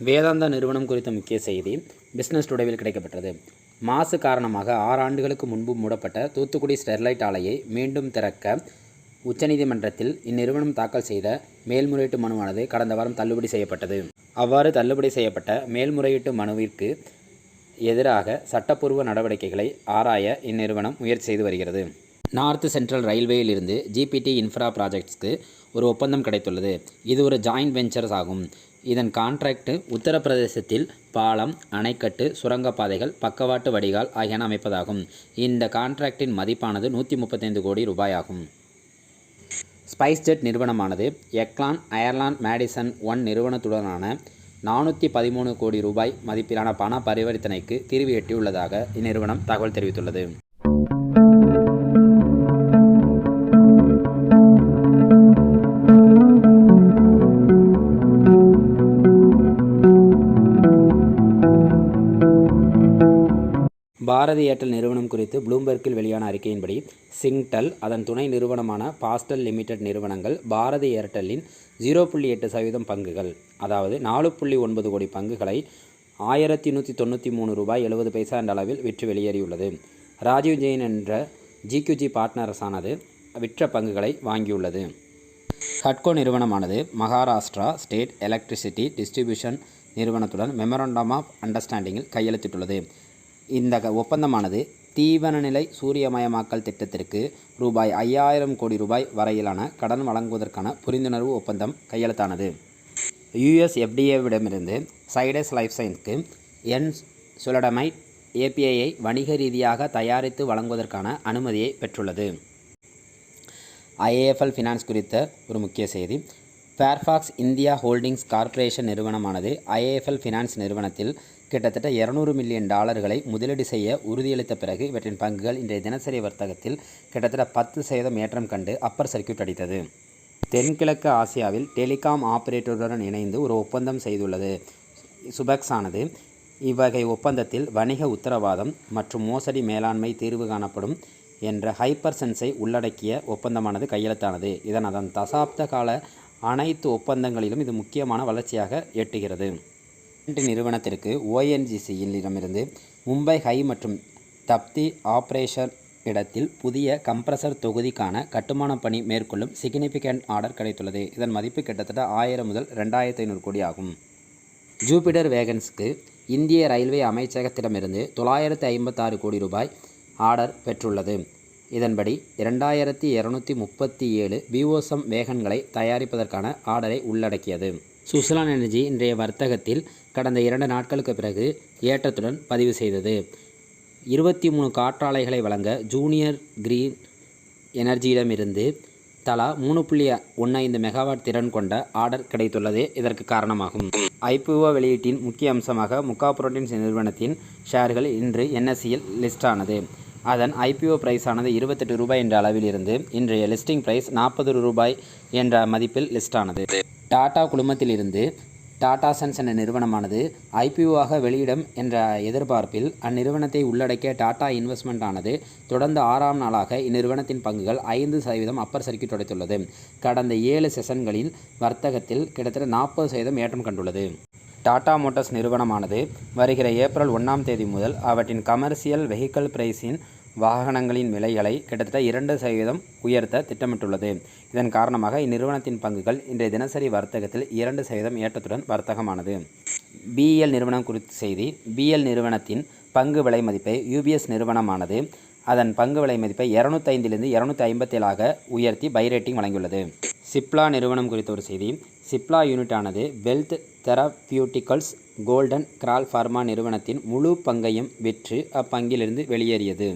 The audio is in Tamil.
வேதாந்தா நிறுவனம் குறித்த முக்கிய செய்தி பிஸ்னஸ் டுடேவில் கிடைக்கப்பெற்றது. மாசு காரணமாக 6 ஆண்டுகளுக்கு முன்பு மூடப்பட்ட தூத்துக்குடி ஸ்டெர்லைட் ஆலையை மீண்டும் திறக்க உச்சநீதிமன்றத்தில் இந்நிறுவனம் தாக்கல் செய்த மேல்முறையீட்டு மனுவானது கடந்த வாரம் தள்ளுபடி செய்யப்பட்டது. அவ்வாறு தள்ளுபடி செய்யப்பட்ட மேல்முறையீட்டு மனுவிற்கு எதிராக சட்டப்பூர்வ நடவடிக்கைகளை ஆராய இந்நிறுவனம் முயற்சி செய்து வருகிறது. நார்த் சென்ட்ரல் ரயில்வேயில் இருந்து ஜிபிடி இன்ஃப்ரா ப்ராஜெக்ட்ஸ்க்கு ஒரு ஒப்பந்தம் கிடைத்துள்ளது. இது ஒரு ஜாயிண்ட் வெஞ்சர்ஸ் ஆகும். இதன் கான்ட்ராக்ட் உத்தரப்பிரதேசத்தில் பாலம், அணைக்கட்டு, சுரங்கப்பாதைகள், பக்கவாட்டு வடிகால் ஆகியன அமைப்பதாகும். இந்த கான்ட்ராக்டின் மதிப்பானது 135 கோடி ரூபாய் ஆகும். ஸ்பைஸ்ஜெட் நிறுவனமானது எக்லான் அயர்லாந்து மேடிசன் 1 நிறுவனத்துடனான 413 கோடி ரூபாய் மதிப்பிலான பண பரிவர்த்தனைக்கு தீர்வு எட்டியுள்ளதாக இந்நிறுவனம் தகவல் தெரிவித்துள்ளது. பாரதி ஏர்டெல் நிறுவனம் குறித்து ப்ளூம்பெர்க்கில் வெளியான அறிக்கையின்படி சிங்டெல், அதன் துணை நிறுவனமான பாஸ்டல் லிமிடெட் நிறுவனங்கள் பாரதி ஏர்டெல்லின் 0.8% பங்குகள், அதாவது 4.9 கோடி பங்குகளை 1193 ரூபாய் 70 பைசா என்ற அளவில் விற்று வெளியேறியுள்ளது. ராஜீவ் ஜெயின் என்ற ஜிக்யூஜி பார்ட்னர்ஸானது விற்ற பங்குகளை வாங்கியுள்ளது. ஹட்கோ நிறுவனமானது மகாராஷ்டிரா ஸ்டேட் எலக்ட்ரிசிட்டி டிஸ்ட்ரிபியூஷன் நிறுவனத்துடன் மெமரண்டம் ஆஃப் அண்டர்ஸ்டாண்டிங்கில் கையெழுத்திட்டுள்ளது. இந்த ஒப்பந்தமானது தீவனநிலை சூரியமயமாக்கல் திட்டத்திற்கு ரூபாய் 5000 கோடி ரூபாய் வரையிலான கடன் வழங்குவதற்கான புரிந்துணர்வு ஒப்பந்தம் கையெழுத்தானது. USFDAவிடமிருந்து சைடஸ் லைஃப் சயின்ஸ்க்கு என்சுலடமைட் APIயை வணிக ரீதியாக தயாரித்து வழங்குவதற்கான அனுமதியை பெற்றுள்ளது. IIFL ஃபினான்ஸ் குறித்த ஒரு முக்கிய செய்தி. ஃபேர்ஃபாக்ஸ் இந்தியா ஹோல்டிங்ஸ் கார்ப்பரேஷன் நிறுவனமானது IIFL ஃபினான்ஸ் நிறுவனத்தில் கிட்டத்தட்ட $200 மில்லியன் முதலீடு செய்ய உறுதியளித்த பிறகு இவற்றின் பங்குகள் இன்றைய தினசரி வர்த்தகத்தில் கிட்டத்தட்ட 10% ஏற்றம் கண்டு அப்பர் சர்க்கியூட் அடித்தது. தென்கிழக்கு ஆசியாவில் டெலிகாம் ஆபரேட்டருடன் இணைந்து ஒரு ஒப்பந்தம் செய்துள்ளது. சுபெக்ஸ் ஆனது இவ்வகை ஒப்பந்தத்தில் வணிக உத்தரவாதம் மற்றும் மோசடி மேலாண்மை தீர்வு காணப்படும் என்ற ஹைப்பர் சென்ஸை உள்ளடக்கிய ஒப்பந்தமானது கையெழுத்தானது. அதன் தசாப்த கால அனைத்து ஒப்பந்தங்களிலும் இது முக்கியமான வளர்ச்சியாக எட்டுகிறது. நிறுவனத்திற்கு ONGCயிடமிருந்து மும்பை ஹை மற்றும் தப்தி ஆபரேஷன் இடத்தில் புதிய கம்ப்ரஸர் தொகுதிக்கான கட்டுமான பணி மேற்கொள்ளும் சிக்னிஃபிகண்ட் ஆர்டர் கிடைத்துள்ளது. இதன் மதிப்பு கிட்டத்தட்ட 1000 முதல் 2500 கோடி ஆகும். ஜூபிட்டர் வேகன்ஸ்க்கு இந்திய ரயில்வே அமைச்சகத்திடமிருந்து 956 கோடி ரூபாய் ஆர்டர் பெற்றுள்ளது. இதன்படி 2237 விஓசம் வேகன்களை தயாரிப்பதற்கான ஆர்டரை உள்ளடக்கியது. சுஸ்லான் எனர்ஜி இன்றைய வர்த்தகத்தில் கடந்த 2 நாட்களுக்கு பிறகு ஏற்றத்துடன் பதிவு செய்தது. 23 காற்றாலைகளை வழங்க ஜூனியர் கிரீன் எனர்ஜியிடமிருந்து தலா 3.15 மெகாவாட் திறன் கொண்ட ஆர்டர் கிடைத்துள்ளதே இதற்கு காரணமாகும். IPO வெளியீட்டின் முக்கிய அம்சமாக முக்கா புரோட்டீன்ஸ் நிறுவனத்தின் ஷேர்கள் இன்று NSEயில் லிஸ்ட் ஆனது. அதன் IPO பிரைஸ் ஆனது 28 ரூபாய் என்ற அளவில் இருந்து இன்றைய லிஸ்டிங் பிரைஸ் 40 ரூபாய் என்ற மதிப்பில் லிஸ்ட் ஆனது. டாடா குழுமத்திலிருந்து டாடா சன்ஸ் என்ற நிறுவனமானது IPOவாக வெளியிடும் என்ற எதிர்பார்ப்பில் அந்நிறுவனத்தை உள்ளடக்கிய டாடா இன்வெஸ்ட்மெண்ட் ஆனது தொடர்ந்து 6ஆம் நாளாக இந்நிறுவனத்தின் பங்குகள் 5% அப்பர் சர்க்கியூட் உடைத்துள்ளது. கடந்த 7 செஷன்களில் வர்த்தகத்தில் கிட்டத்தட்ட 40% ஏற்றம் கண்டுள்ளது. டாடா மோட்டார்ஸ் நிறுவனமானது வருகிற ஏப்ரல் 1ஆம் தேதி முதல் அவற்றின் கமர்ஷியல் வெஹிக்கிள் பிரைஸின் வாகனங்களின் விலைகளை கிட்டத்தட்ட 2% உயர்த்த திட்டமிட்டுள்ளது. இதன் காரணமாக இந்நிறுவனத்தின் பங்குகள் இன்றைய தினசரி வர்த்தகத்தில் 2% ஏற்றத்துடன் வர்த்தகமானது. BEL நிறுவனம் குறித்த செய்தி. BEL நிறுவனத்தின் பங்கு விலை மதிப்பை UBS நிறுவனமானது அதன் பங்கு விலை மதிப்பை 205 257 உயர்த்தி பை ரேட்டிங் வழங்கியுள்ளது. சிப்லா நிறுவனம் குறித்த ஒரு செய்தி. சிப்லா யூனிட் ஆனது வெல்த் தெரபியூட்டிக்கல்ஸ் கோல்டன் கிரால் ஃபார்மா நிறுவனத்தின் முழு பங்கையும் விற்று அப்பங்கிலிருந்து வெளியேறியது.